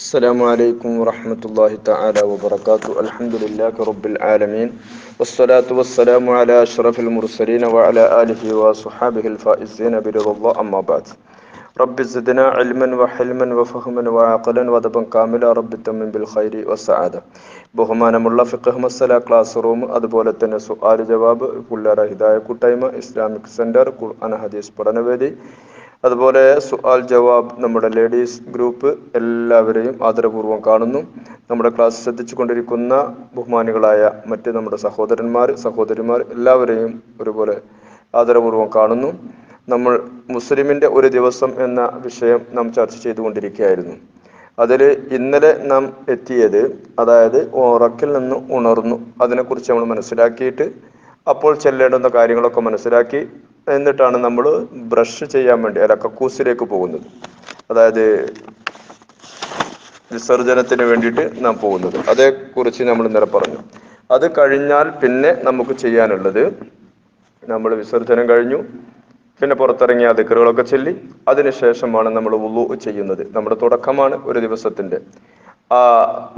السلام عليكم ورحمة الله تعالى وبركاته. الحمد لله رب العالمين، والصلاة والسلام على أشرف المرسلين وعلى آله وصحابه الفائزين برضا الله. أما بعد، رب زدنا علما وحلما وفهما وعقلا وأدبا كاملا. رب تمن بالخير والسعادة. ബഹുമാനമുള്ള ഫിഖ് masala class room, അതുപോലെ തന്നെ സുആൽ ജവാബ്, പുല്ലറ ഹിദായ കൂട്ടായ്മ, ഇസ്ലാമിക് സെന്റർ, ഖുർആൻ ഹദീസ് പഠനവേദി, അതുപോലെ സുആൽ ജവാബ് നമ്മുടെ ലേഡീസ് ഗ്രൂപ്പ്, എല്ലാവരെയും ആദരപൂർവ്വം കാണുന്നു. നമ്മുടെ ക്ലാസ് ശ്രദ്ധിച്ചു കൊണ്ടിരിക്കുന്ന ബഹുമാനികളായ മറ്റ് നമ്മുടെ സഹോദരിമാർ എല്ലാവരെയും ഒരുപോലെ ആദരപൂർവ്വം കാണുന്നു. നമ്മൾ മുസ്ലിമിൻ്റെ ഒരു ദിവസം എന്ന വിഷയം നാം ചർച്ച ചെയ്തുകൊണ്ടിരിക്കുകയായിരുന്നു. അതിൽ ഇന്നലെ നാം എത്തിയത്, അതായത് ഉറക്കിൽ നിന്ന് ഉണർന്നു, അതിനെക്കുറിച്ച് നമ്മൾ മനസ്സിലാക്കിയിട്ട് അപ്പോൾ ചെല്ലേണ്ടുന്ന കാര്യങ്ങളൊക്കെ മനസ്സിലാക്കി, എന്നിട്ടാണ് നമ്മൾ ബ്രഷ് ചെയ്യാൻ വേണ്ടി കക്കൂസിലേക്ക് പോകുന്നത്, അതായത് വിസർജനത്തിന് വേണ്ടിയിട്ട് നാം പോകുന്നത്. അതേക്കുറിച്ച് നമ്മൾ ഇന്നലെ പറഞ്ഞു. അത് കഴിഞ്ഞാൽ പിന്നെ നമുക്ക് ചെയ്യാനുള്ളത്, നമ്മൾ വിസർജനം കഴിഞ്ഞു, പിന്നെ പുറത്തിറങ്ങിയ ദിക്റുകളൊക്കെ ചൊല്ലി അതിനുശേഷമാണ് നമ്മൾ വുളൂ ചെയ്യുന്നത്. നമ്മുടെ തുടക്കമാണ് ഒരു ദിവസത്തിൻ്റെ. ആ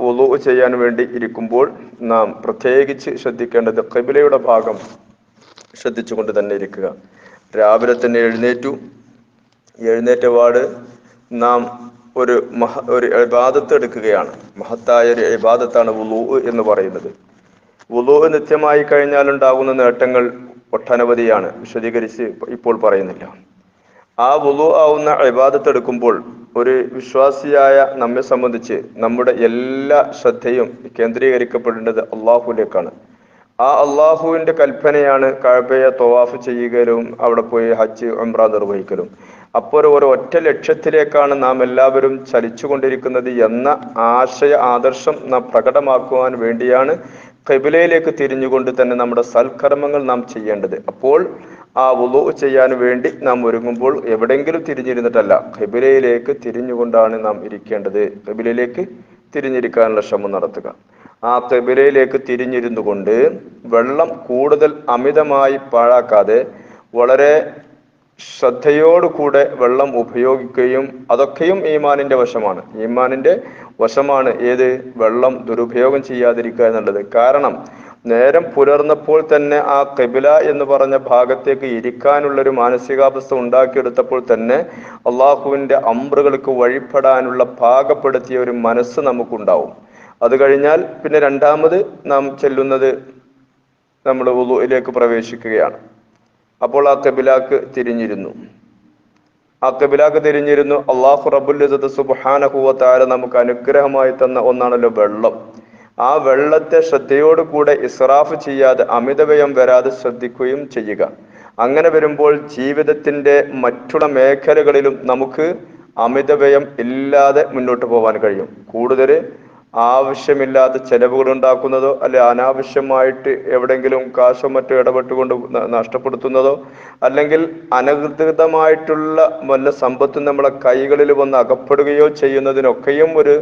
വുളൂ ചെയ്യാൻ വേണ്ടി ഇരിക്കുമ്പോൾ നാം പ്രത്യേകിച്ച് ശ്രദ്ധിക്കേണ്ടത് ഖിബ്ലയുടെ ഭാഗം ശ്രദ്ധിച്ചുകൊണ്ട് തന്നെ ഇരിക്കുക. രാവിലെ തന്നെ എഴുന്നേറ്റപാട് നാം ഒരു ഇബാദത്ത് എടുക്കുകയാണ്. മഹത്തായ ഒരു ഇബാദത്താണ് വുളൂ എന്ന് പറയുന്നത്. വുളൂ നിത്യമായി കഴിഞ്ഞാൽ ഉണ്ടാകുന്ന നേട്ടങ്ങൾ ഒട്ടനവധിയാണ്, വിശദീകരിച്ച് ഇപ്പോൾ പറയുന്നില്ല. ആ വുളൂ ആവുന്ന ഇബാദത്ത് എടുക്കുമ്പോൾ ഒരു വിശ്വാസിയായ നമ്മെ സംബന്ധിച്ച് നമ്മുടെ എല്ലാ ശ്രദ്ധയും കേന്ദ്രീകരിക്കപ്പെടേണ്ടത് അള്ളാഹുവിലേക്കാണ്. ആ അള്ളാഹുവിൻ്റെ കൽപ്പനയാണ് കഅബയെ തവാഫ് ചെയ്യുകയും അവിടെ പോയി ഹജ്ജ് ഉംറ നിർവഹിക്കലും. അപ്പോൾ ഒരു ഒറ്റ ലക്ഷ്യത്തിലേക്കാണ് നാം എല്ലാവരും ചലിച്ചുകൊണ്ടിരിക്കുന്നത് എന്ന ആദർശം നാം പ്രകടമാക്കുവാൻ വേണ്ടിയാണ് ഖിബ്ലയിലേക്ക് തിരിഞ്ഞുകൊണ്ട് തന്നെ നമ്മുടെ സൽക്കർമ്മങ്ങൾ നാം ചെയ്യേണ്ടത്. അപ്പോൾ ആ വുളൂ ചെയ്യാൻ വേണ്ടി നാം ഒരുങ്ങുമ്പോൾ എവിടെയെങ്കിലും തിരിഞ്ഞിരുന്നിട്ടല്ല, ഖിബ്ലയിലേക്ക് തിരിഞ്ഞുകൊണ്ടാണ് നാം ഇരിക്കേണ്ടത്. ഖിബ്ലയിലേക്ക് തിരിഞ്ഞിരിക്കാനുള്ള ശ്രമം നടത്തുക. ആ ഖിബ്ലയിലേക്ക് തിരിഞ്ഞിരുന്നു കൊണ്ട് വെള്ളം കൂടുതൽ അമിതമായി പാഴാക്കാതെ വളരെ ശ്രദ്ധയോടുകൂടെ വെള്ളം ഉപയോഗിക്കുകയും, അതൊക്കെയും ഈമാനിന്റെ വശമാണ്. ഏത്? വെള്ളം ദുരുപയോഗം ചെയ്യാതിരിക്കുക എന്നുള്ളത്. കാരണം നേരം പുലർന്നപ്പോൾ തന്നെ ആ ഖിബ്ല എന്ന് പറഞ്ഞ ഭാഗത്തേക്ക് ഇരിക്കാനുള്ളൊരു മാനസികാവസ്ഥ ഉണ്ടാക്കിയെടുത്തപ്പോൾ തന്നെ അള്ളാഹുവിൻ്റെ അംറുകൾക്ക് വഴിപ്പെടാനുള്ള പാകപ്പെടുത്തിയ ഒരു മനസ്സ് നമുക്കുണ്ടാവും. അത് കഴിഞ്ഞാൽ പിന്നെ രണ്ടാമത് നാം ചെല്ലുന്നത്, നമ്മൾ വുളൂഇലേക്ക് പ്രവേശിക്കുകയാണ്. അപ്പോൾ ആ ഖിബ്ലക്ക് തിരിഞ്ഞിരുന്നു. അല്ലാഹു റബ്ബുൽ ഇസ്സത്ത് സുബ്ഹാനഹു വ തആല നമുക്ക് അനുഗ്രഹമായി തന്ന ഒന്നാണല്ലോ വെള്ളം. ആ വെള്ളത്തെ ശ്രദ്ധയോടുകൂടെ ഇസ്റാഫ് ചെയ്യാതെ, അമിതവ്യയം വരാതെ ശ്രദ്ധിക്കുകയും ചെയ്യുക. അങ്ങനെ വരുമ്പോൾ ജീവിതത്തിന്റെ മറ്റുള്ള മേഖലകളിലും നമുക്ക് അമിതവ്യയം ഇല്ലാതെ മുന്നോട്ട് പോകാൻ കഴിയും. കൂടുതൽ ആവശ്യമില്ലാത്ത ചെലവുകൾ ഉണ്ടാക്കുന്നതോ അല്ലെ അനാവശ്യമായിട്ട് എവിടെയെങ്കിലും കാശോ മറ്റോ ഇടപെട്ടുകൊണ്ട് നഷ്ടപ്പെടുത്തുന്നതോ, അല്ലെങ്കിൽ അനധികൃതമായിട്ടുള്ള വല്ല സമ്പത്തും നമ്മളെ കൈകളിൽ വന്ന് അകപ്പെടുകയോ ചെയ്യുന്നതിനൊക്കെയും ഒരു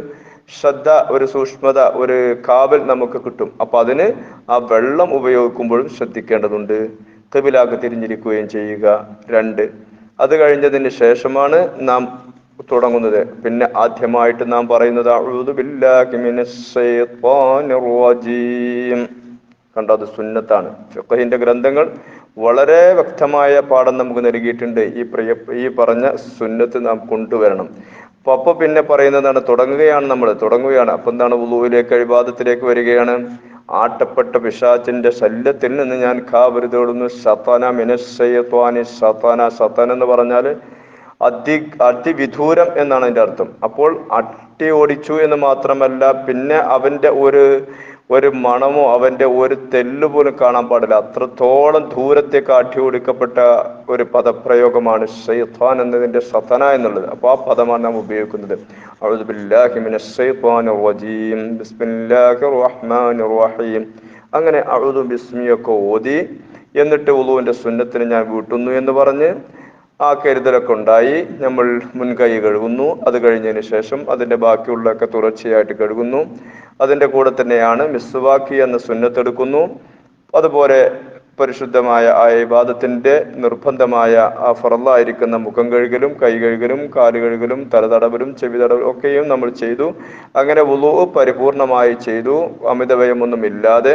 ശ്രദ്ധ, ഒരു സൂക്ഷ്മത, ഒരു കാവൽ നമുക്ക് കിട്ടും. അപ്പൊ അതിന് ആ വെള്ളം ഉപയോഗിക്കുമ്പോഴും ശ്രദ്ധിക്കേണ്ടതുണ്ട്. ഖിബ്ലക്ക് തിരിഞ്ഞിരിക്കുകയും ചെയ്യുക. 2, അത് കഴിഞ്ഞതിന് ശേഷമാണ് നാം തുടങ്ങുന്നത്. പിന്നെ ആദ്യമായിട്ട് നാം പറയുന്നത് അഊദു ബില്ലാഹി മിനശ് ശൈത്വാനിർ റജീം. കണ്ടോ, അത് സുന്നത്താണ്. ഫിഖഹിന്റെ ഗ്രന്ഥങ്ങൾ വളരെ വ്യക്തമായ പാഠം നമുക്ക് നൽകിയിട്ടുണ്ട്. ഈ പറഞ്ഞ സുന്നത്ത് നാം കൊണ്ടുവരണം. അപ്പൊ പിന്നെ പറയുന്നതാണ്, തുടങ്ങുകയാണ്. അപ്പൊ എന്താണ്? വുളൂഇലേക്ക്, ഇബാദത്തിലേക്ക് വരികയാണ്. ആട്ടപ്പെട്ട പിശാചിന്റെ ശല്യത്തിൽ നിന്ന് ഞാൻ കാവൽ തേടുന്നു. ശതന മിനശ് ശൈത്വാനി. ശതന എന്ന് പറഞ്ഞാൽ അതിവിദൂരം എന്നാണ് അതിന്റെ അർത്ഥം. അപ്പോൾ അട്ടി ഓടിച്ചു എന്ന് മാത്രമല്ല, പിന്നെ അവന്റെ ഒരു മണമോ അവന്റെ ഒരു തെല്ല് പോലും കാണാൻ പാടില്ല. അത്രത്തോളം ദൂരത്തേക്ക് അട്ടി ഓടിക്കപ്പെട്ട ഒരു പദപ്രയോഗമാണ് ശൈത്വാൻ എന്നതിന്റെ ശതന എന്നുള്ളത്. അപ്പൊ ആ പദമാണ് നാം ഉപയോഗിക്കുന്നത്. അഊദു ബില്ലാഹി മിനശ് ശൈത്വാനിർ റജീം, ബിസ്മില്ലാഹിർ റഹ്മാനിർ റഹീം. അങ്ങനെ അഊദു ബിസ്മിയൊക്കെ ഓതി, എന്നിട്ട് വുളൂവിന്റെ സുന്നത്തിന് ഞാൻ വീട്ടുന്നു എന്ന് പറഞ്ഞ് ആ കരുതലൊക്കെ ഉണ്ടായി നമ്മൾ മുൻകൈ കഴുകുന്നു. അത് കഴിഞ്ഞതിന് ശേഷം അതിന്റെ ബാക്കിയുള്ളതൊക്കെ തുടർച്ചയായിട്ട് കഴുകുന്നു. അതിന്റെ കൂടെ തന്നെയാണ് മിസ്വാക്ക് എന്ന സുന്നത്തെടുക്കുന്നു. അതുപോലെ പരിശുദ്ധമായ ആ ഇബാദത്തിന്റെ നിർബന്ധമായ ആ ഫറളായിരിക്കുന്ന മുഖം കഴുകലും, കൈ കഴുകലും, കാല് കഴുകലും, തലതടവലും, ചെവി തടവലും ഒക്കെയും നമ്മൾ ചെയ്തു. അങ്ങനെ വുളൂ പരിപൂർണമായി ചെയ്തു, അമിതവ്യയമൊന്നും ഇല്ലാതെ,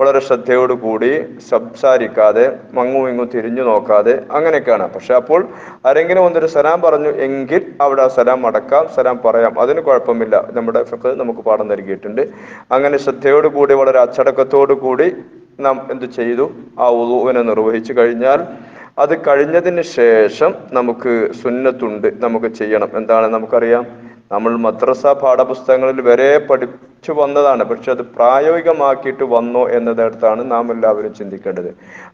വളരെ ശ്രദ്ധയോടുകൂടി, സംസാരിക്കാതെ, മങ്ങും ഇങ്ങും തിരിഞ്ഞു നോക്കാതെ, അങ്ങനെയൊക്കെയാണ്. പക്ഷെ അപ്പോൾ ആരെങ്കിലും ഒന്നൊരു സലാം പറഞ്ഞു എങ്കിൽ അവിടെ ആ സലാം അടക്കാം, സലാം പറയാം, അതിന് കുഴപ്പമില്ല. നമ്മുടെ ഫിഖ് നമുക്ക് പാഠം നൽകിയിട്ടുണ്ട്. അങ്ങനെ ശ്രദ്ധയോടുകൂടി, വളരെ അച്ചടക്കത്തോടു കൂടി നാം എന്ത് ചെയ്തു? ആ വുളൂഇനെ നിർവഹിച്ചു കഴിഞ്ഞാൽ, അത് കഴിഞ്ഞതിന് ശേഷം നമുക്ക് സുന്നത്തുണ്ട്, നമുക്ക് ചെയ്യണം. എന്താണ്? നമുക്കറിയാം, നമ്മൾ മദ്രസ പാഠപുസ്തകങ്ങളിൽ വരെ പഠിച്ചു വന്നതാണ്. പക്ഷെ അത് പ്രായോഗികമാക്കിയിട്ട് വന്നോ എന്നതടുത്താണ് നാം എല്ലാവരും ചിന്തിക്കേണ്ടത്.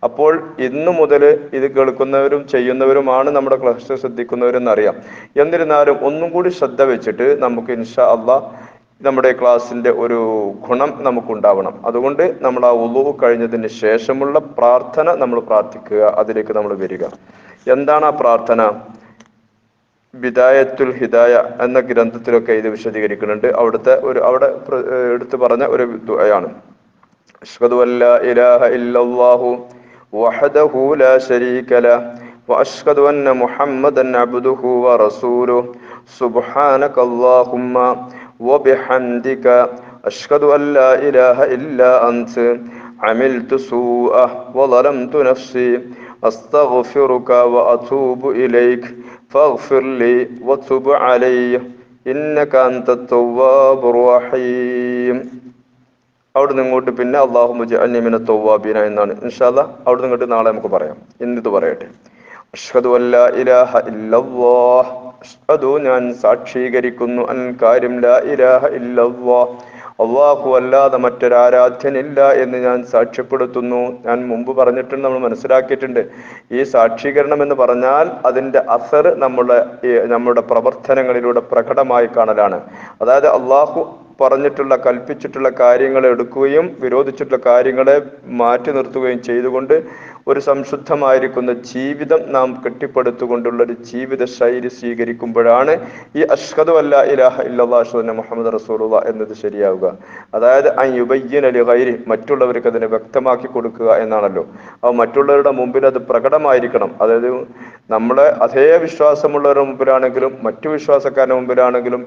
അപ്പോൾ ഇന്നു മുതൽ ഇത് കേൾക്കുന്നവരും ചെയ്യുന്നവരുമാണ് നമ്മുടെ ക്ലാസ് ശ്രദ്ധിക്കുന്നവരെന്നറിയാം. എന്നിരുന്നാലും ഒന്നും കൂടി ശ്രദ്ധ വെച്ചിട്ട് നമുക്ക് ഇൻഷാ അള്ളാഹ് നമ്മുടെ ക്ലാസ്സിന്റെ ഒരു ഗുണം നമുക്കുണ്ടാവണം. അതുകൊണ്ട് നമ്മൾ ആ വുളൂ കഴിഞ്ഞതിന് ശേഷമുള്ള പ്രാർത്ഥന നമ്മൾ പ്രാർത്ഥിക്കുക, അതിലേക്ക് നമ്മൾ വരിക. എന്താണ് ആ പ്രാർത്ഥന? ബിദായത്തുൽ ഹിദായ എന്ന ഗ്രന്ഥത്തിലൊക്കെ ഇത് വിശദീകരിക്കുന്നുണ്ട്. അവിടെ എടുത്തു പറഞ്ഞ ഒരു ദുആയാണ്. അശ്ഹദു അല്ലാ ഇലാഹ ഇല്ലല്ലാഹു വഹദഹു ലാ ശരീക ലഹു വഅശ്ഹദു അന്ന മുഹമ്മദൻ അബ്ദുഹു വറസൂലുഹു സുബ്ഹാനകല്ലാഹുമ്മ വബിഹംദിക അശ്ഹദു അല്ലാ ഇലാഹ ഇല്ലാ അൻത അമിൽതു സൂഅ വളലംതു നഫ്സി അസ്തഗ്ഫിറുക വഅതൂബു ഇലൈക ഫഗ്ഫിർ ലി വതുബ് അലയ്യ ഇന്നക അൻതത് തവ്വാബുർ റഹീം. അവിടെ നിന്ന് ഇങ്ങോട്ട് പിന്നെ അല്ലാഹുമ്മ ജഅൽനി മിനത് തവ്വാബീന എന്നാണ്. ഇൻഷാ അല്ലാഹ് അവിടെ നിന്ന് ഇങ്ങോട്ട് നാളെ നമുക്ക് പറയാം. ഇന്നിത് പറയട്ടെ. അഷ്ഹദു അല്ലാ ഇലാഹ ഇല്ലല്ലാഹ്, അഷ്ഹദു ഞാൻ സാക്ഷീകരിക്കുന്നു, അൻ കാര്യം ലാ ഇലാഹ ഇല്ലല്ലാഹ്, അല്ലാഹു അല്ലാതെ മറ്റൊരാരാധ്യനില്ല എന്ന് ഞാൻ സാക്ഷ്യപ്പെടുത്തുന്നു. ഞാൻ മുമ്പ് പറഞ്ഞിട്ടുണ്ട്, നമ്മൾ മനസ്സിലാക്കിയിട്ടുണ്ട്. ഈ സാക്ഷീകരണം എന്ന് പറഞ്ഞാൽ അതിന്റെ അസർ നമ്മുടെ പ്രവർത്തനങ്ങളിലൂടെ പ്രകടമായി കാണലാണ്. അതായത് അല്ലാഹു പറഞ്ഞിട്ടുള്ള, കൽപ്പിച്ചിട്ടുള്ള കാര്യങ്ങളെ എടുക്കുകയും വിരോധിച്ചിട്ടുള്ള കാര്യങ്ങളെ മാറ്റി നിർത്തുകയും ചെയ്തുകൊണ്ട് ഒരു സംശുദ്ധമായിരിക്കുന്ന ജീവിതം നാം കെട്ടിപ്പടുത്തുകൊണ്ടുള്ള ഒരു ജീവിത ശൈലി സ്വീകരിക്കുമ്പോഴാണ് ഈ അഷ്ഹദു അല്ലാ ഇലാഹ ഇല്ലല്ലാഹു അഷ്ഹദു അന്ന മുഹമ്മദ് റസൂലുള്ളാഹ് എന്നത് ശരിയാവുക. അതായത് അൻ യുബയ്യിന ലിഗൈരി, മറ്റുള്ളവർക്ക് അതിനെ വ്യക്തമാക്കി കൊടുക്കുക എന്നാണല്ലോ. അപ്പോൾ മറ്റുള്ളവരുടെ മുമ്പിൽ അത് പ്രകടമായിരിക്കണം. അതായത് നമ്മളെ അതേ വിശ്വാസമുള്ളവരുടെ മുമ്പിലാണെങ്കിലും മറ്റു വിശ്വാസക്കാരുടെ മുമ്പിലാണെങ്കിലും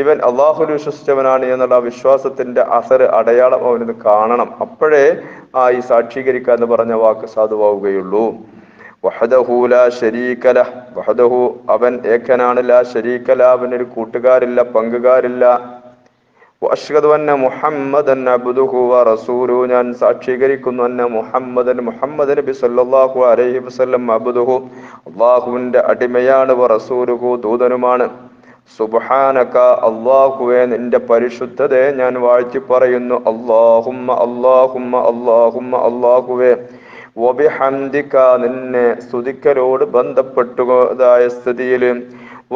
ഇവൻ അള്ളാഹുൽ വിശ്വസിച്ചവനാണ് എന്നുള്ള വിശ്വാസത്തിന്റെ അസർ, അടയാളം അവന് കാണണം. അപ്പോഴേ ഈ സാക്ഷീകരിക്കുക എന്ന് പറഞ്ഞ വാക്ക് സാധുവാവുകയുള്ളൂ. വഹദഹു ലാ ശരീക ലഹ്, വഹദഹു അവൻ ഏകനാണ്, ലാ ശരീക ലഹ് അവനൊരു കൂട്ടുകാരില്ല, പങ്കുകാരില്ല. വഅശ്ഹദു അന്ന മുഹമ്മദൻ അബ്ദുഹു വറസൂലുഹു ഞാൻ സാക്ഷീകരിക്കുന്നു, അന്ന മുഹമ്മദ് നബി സല്ലല്ലാഹു അലൈഹി വസല്ലം അബ്ദുഹു അല്ലാഹുവിന്റെ അടിമയാണ്, വറസൂലുഹു ദൂതനുമാണ്. സുബ്ഹാനക അല്ലാഹുവേ നിന്റെ പരിശുദ്ധതയെ ഞാൻ വാഴ്ത്തി പറയുന്നു. അല്ലാഹുമ്മ അല്ലാഹുമ്മ അല്ലാഹുമ്മ അല്ലാഹുവേ വബിഹംദിക നിന്നെ സ്തുതിക്കലോട് ബന്ധപ്പെട്ടതായ സ്ഥിതിയിൽ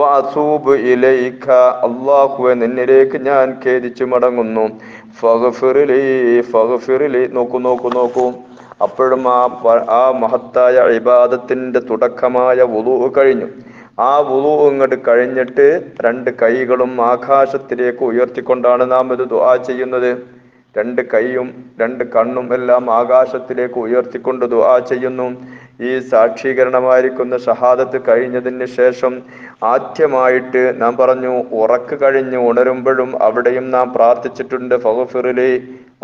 വഅതൂബു ഇലൈക അല്ലാഹുവേ നിന്നിലേക്ക് ഞാൻ ഖേദിച്ചു മടങ്ങുന്നു. ഫഗ്ഫിർലി നോക്കൂ. അപ്പോഴും ആ മഹത്തായ ഇബാദത്തിന്റെ തുടക്കമായ വുളൂ കഴിഞ്ഞു. ആ വുളൂ ഇങ്ങോട്ട് കഴിഞ്ഞിട്ട് രണ്ട് കൈകളും ആകാശത്തിലേക്ക് ഉയർത്തിക്കൊണ്ടാണ് നാം ഇത് ദുആ ചെയ്യുന്നത്. രണ്ട് കൈയും രണ്ട് കണ്ണും എല്ലാം ആകാശത്തിലേക്ക് ഉയർത്തിക്കൊണ്ട് ദുആ ചെയ്യുന്നു. ഈ സാക്ഷീകരണമായിരിക്കുന്ന ഷഹാദത്ത് കഴിഞ്ഞതിന് ശേഷം ആദ്യമായിട്ട് നാം പറഞ്ഞു, ഉറക്ക് കഴിഞ്ഞ് ഉണരുമ്പോഴും അവിടെയും നാം പ്രാർത്ഥിച്ചിട്ടുണ്ട് ഫഗ്ഫിർലി,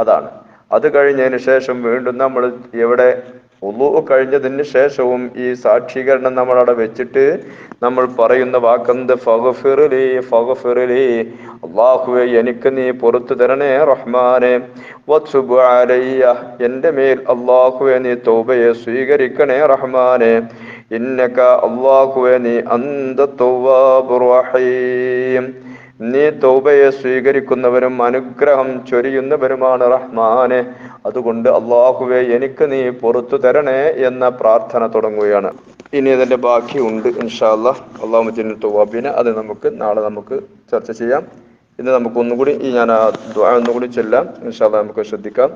അതാണ്. അത് കഴിഞ്ഞതിന് ശേഷം വീണ്ടും നമ്മൾ എവിടെ വുളൂ കഴിഞ്ഞതിന് ശേഷവും ഈ സാക്ഷീകരണം നമ്മളവിടെ വെച്ചിട്ട് നമ്മൾ പറയുന്ന വാക്കെന്ത്? ഫഗ്ഫിർലി അല്ലാഹുവേ എനിക്ക് നീ പുറത്തു തരണേ റഹ്മാനെ, വതുബ് അലയ്യ എൻ്റെ മേൽ അല്ലാഹുവേ നീ തൗബയെ സ്വീകരിക്കണേ റഹ്മാനെ, ഇന്നക അല്ലാഹുവേ നീ അൻത തവ്വാബുർ റഹീം നീ തൗബയെ സ്വീകരിക്കുന്നവരും അനുഗ്രഹം ചൊരിയുന്നവരുമാണ് റഹ്മാനെ. അതുകൊണ്ട് അല്ലാഹുവേ എനിക്ക് നീ പുറത്തു തരണേ എന്ന പ്രാർത്ഥന തുടങ്ങുകയാണ്. ഇനി അതിന്റെ ബാക്കി ഉണ്ട് ഇൻഷാ അല്ലാഹ്. അല്ലാഹുമ്മ ജഅൽനി തവ്വാബീന, അത് നമുക്ക് നാളെ ചർച്ച ചെയ്യാം. ഇന്ന് നമുക്ക് ഒന്നുകൂടി ഞാൻ ആ ദുആ ഒന്നുകൂടി ചൊല്ലാം ഇൻഷാ അല്ലാഹ്. നമുക്ക് ശ്രദ്ധിക്കാം.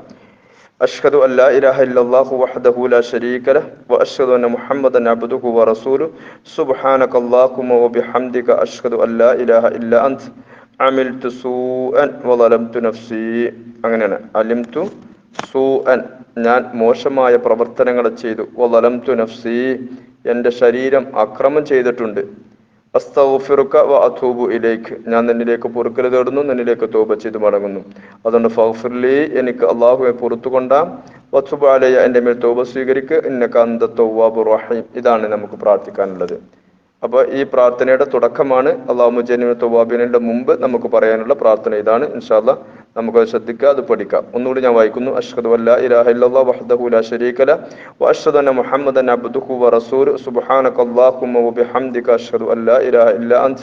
അഷ്ഹദു അല്ലാ ഇലാഹ ഇല്ലല്ലാഹു വഹ്ദഹു ലാ ശരീക ലഹു വഅശ്ഹദു അന്ന മുഹമ്മദൻ അബ്ദുഹു വറസൂലുഹു സുബ്ഹാനകല്ലാഹുമ്മ വബിഹംദിക അഷ്ഹദു അല്ലാ ഇലാഹ ഇല്ലാ അൻത അമിൽതു സൂഅൻ വളലംതു നഫ്സി. അങ്ങനെയാണ്. അലിംതു സൂഅൻ ഞാൻ മോശമായ പ്രവർത്തനങ്ങൾ ചെയ്തു. വലംതു നഫ്സി എൻ്റെ ശരീരം അക്രമം ചെയ്തിട്ടുണ്ട്. അസ്തഗ്ഫിറുക വ അതൂബു ഇലൈക് ഞാൻ നിന്നിലേക്ക് പൊറുക്കൽ തേടുന്നു, നിന്നിലേക്ക് തൗബ ചെയ്ത് മടങ്ങുന്നു. അതുകൊണ്ട് ഫഗ്ഫിർലി എനിക്ക് അല്ലാഹുവെ പുറത്തുകൊണ്ടാം, വതുബ് അലയ്യ എൻ്റെ മേൽ തൗബ സ്വീകരിക്ക്, ഇന്നക അന്ത തവ്വാബുർ റഹീം. ഇതാണ് നമുക്ക് പ്രാർത്ഥിക്കാനുള്ളത്. അപ്പോൾ ഈ പ്രാർത്ഥനയുടെ തുടക്കമാണ് അല്ലാഹുമ്മ ജന്നിബ് തവ്വാബിന്റെ മുമ്പ് നമുക്ക് പറയാനുള്ള പ്രാർത്ഥന ഇതാണ്. ഇൻഷാ അല്ലാഹ് നമുക്കത് ശ്രദ്ധിക്കുക, അത് പഠിക്കാം. ഒന്നുകൂടി ഞാൻ വായിക്കുന്നു. അഷ്ഹദു അല്ലാ ഇലാഹ ഇല്ലല്ലാഹ് വഹ്ദഹു ലാ ശരീക ലഹു വഅഷ്ഹദു അന്ന മുഹമ്മദൻ അബ്ദുഹു വറസൂലുഹു സുബ്ഹാനക അല്ലാഹുമ്മ വബിഹംദിക അഷ്ഹദു അല്ലാ ഇലാഹ ഇല്ലാ അൻത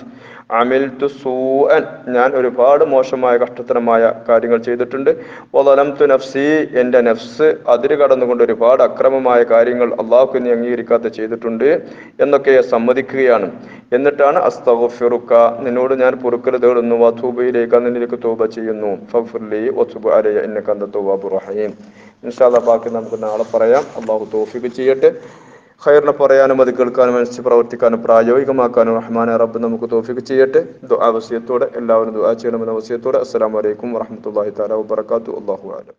അമിൽതു സൂഅൻ ഞാൻ ഒരുപാട് മോശമായ കഷ്ടത്തരമായ കാര്യങ്ങൾ ചെയ്തിട്ടുണ്ട്. വലംതു നഫ്സി എൻ്റെ നഫ്സ് അതിര് കടന്നുകൊണ്ട് ഒരുപാട് അക്രമമായ കാര്യങ്ങൾ അള്ളാഹുക്ക് നീ അംഗീകരിക്കാത്ത ചെയ്തിട്ടുണ്ട് എന്നൊക്കെ സമ്മതിക്കുകയാണ്. എന്നിട്ടാണ് അസ്തഗ്ഫിറുക നിന്നോട് ഞാൻ പൊറുക്കൽ തേടുന്നു, വതൂബിലേക്ക് നിന്നിലേക്ക് തൗബ ചെയ്യുന്നു, ഫഗ്ഫിർലി വതുബ് അലയ്യ ഇന്നക അന്ത തവ്വാബുർ റഹീം. ഇൻഷാ അല്ലാഹ് ബാക്കി നമുക്ക് നാളെ പറയാം. അള്ളാഹു തൗഫീഖ് ചെയ്യട്ടെ. ഖൈറിനെ പറയാനും അത് കേൾക്കാനും അനുസരിച്ച് പ്രവർത്തിക്കാനും പ്രായോഗികമാക്കാനും റഹ്മാനെ റബ്ബ് നമുക്ക് തൗഫീഖ് ചെയ്യട്ടെ. ദുആ വസിയത്തോടെ എല്ലാവരും ദുആ ചെയ്യണമെന്ന വസിയത്തോടെ അസ്സലാമു അലൈക്കും വറഹ്മത്തുള്ളാഹി തആല വബറകാതുഹു. അല്ലാഹു അഅലം.